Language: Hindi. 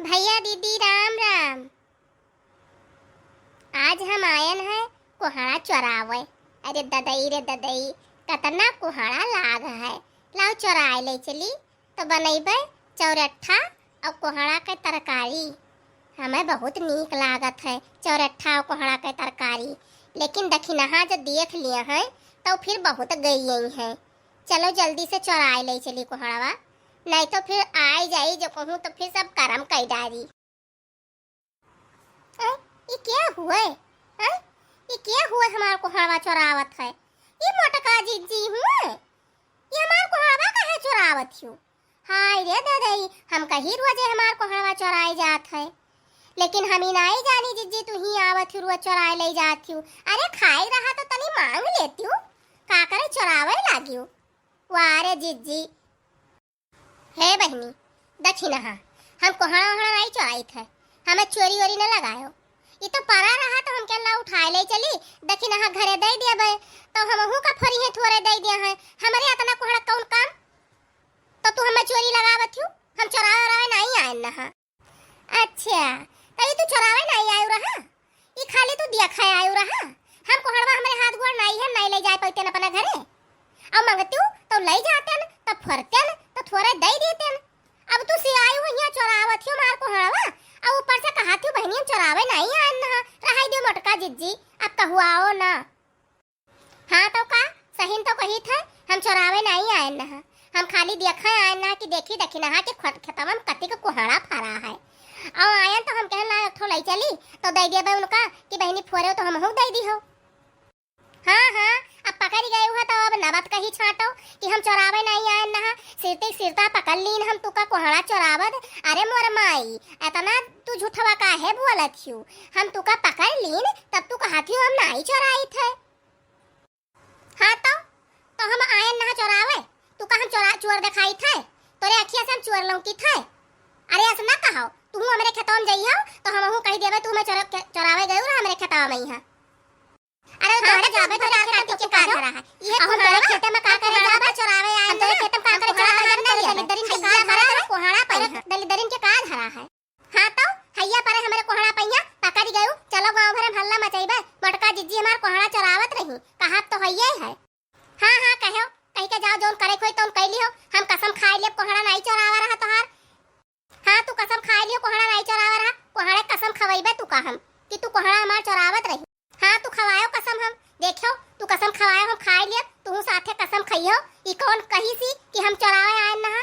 भैया दीदी राम राम। आज हम आयन है कोहड़ा चोरावे। अरे ददई रे ददई, कतना कोहड़ा लाग है। लाओ चोराए ले चली तो बनैबे चौरठा और कोहड़ा के तरकारी। हमें बहुत नीक लागत है चौरठा और कोहड़ा के तरकारी। लेकिन दखिनहा जब देख लिए हैं तो फिर बहुत गई हैं। चलो जल्दी से चोराए ले चली कोहड़वा, नहीं तो फिर आई जाई जो कहूँ तो फिर सब करम कई डारी। ये क्या हुआ है? ये क्या हुआ हमार कोहड़वा चोरावत है? ये मोटका जीजी हुआ ये हमार कोहड़वा काहे चोरावत हूँ? हाय रे दादाई, हम कहीं रोजे हमार कोहड़वा चोराई जात है, लेकिन हम ही नहीं जानी जीजी तू ही आवत हूँ रोज चोराए ले जाती हूँ। अरे खाई रहा तो तनी मांग लेती हूँ, का करे चोरावे लागी हूँ। वाह रे जीजी। हे बहनी दखिनहा, हम कोहड़ा वहड़ा नहीं चोराई थे, हमें चोरी वोरी न लगायो। ये तो परा रहा तो हम क्या उठाए ले चली। दखिनहा घरे दे दिया बे तो हमहू का फरी है थोड़े दे दिया है। हमारे इतना कोहड़ा कौन काम तो तू हमें चोरी लगावत हूँ? हम चोरावे नहीं आए नहा। अच्छा तो ये तू चोरावे नहीं आयु रहा, ये खाली तू देखा आयु रहा। हम कोहड़वा हमारे हाथ गोड़ नहीं है, नहीं ले जाए पाते अपना घरे। अब मंगती तो ले जाते न तो फरते न तो थोड़े दे देते न। अब तू सियाई हो यहाँ चोरावत हो मार कोहड़वा और ऊपर से कहा थी बहनियां चोरावे नहीं आए ना। रहाई दे मोटका जिज्जी, अब कहुआओ ना। हाँ तो का सही तो कही थे, हम चोरावे नहीं आए ना। हम खाली देखा आए ना कि देखी दखिनहा के खेतवा में कति का कोहड़ा फरा है। और आयन तो हम कहन ला थो ले चली तो दे दिया उनका कि बहनी फोरे तो हम हो दे दी हो। हाँ हाँ अब पकड़ गए हुआ तो अब नबत का ही छाटो कि हम चोरावे नहीं आए ना। सिरते सिरता पकड़ लीन हम तुका कोहड़ा चोरावत। अरे मोर माई इतना तू झूठवा का है बोलत हूँ। हम तुका पकड़ लीन तब तू कहती हो हम नहीं चोराई थे। हाँ तो हम आए ना चोरावे, तू का हम चोर दिखाई थे? तोरे अखिया से हम चोर लौकी थे? अरे ऐसा ना कहो, तू हमारे खेतवा में जइहो तो हमहू कह देबे तू मैं चोरावे गई और हमारे खेतवा में ही है। अरे तोरे जाबे तो खेत के का धरा है ये तोरे खेत में का करे जाबे चोरावे आए? तोरे खेत में का करे चोरावे नहीं? दलिदरिन के का धरा है कोहड़ा पे? दलिदरिन के का धरा है? हां तो हैया पर हमारे कोहड़ा पैया पकड़ गयो। चलो गांव भर में हल्ला मचाइबे मोटका जिज्जी हमार कोहड़ा चोरावत रही। कहा तो हैया है। हां हां कहो, कह के जाओ जोन करे कोई तुम कैली हो। हम कसम खाए लिए कोहड़ा नहीं चोरावा रहा तोहार। हां तू कसम खाए लियो कोहड़ा नहीं चोरावा रहा। कोहड़े कसम खवैबे तू का हम कि तू कोहड़ा हमार चोरावत रही। हाँ तू खवायो कसम, हम देखो तू कसम खवायो हम खाए लिए, तू साथे कसम खइयो। ई कौन कही सी कि हम चोरावे आए ना।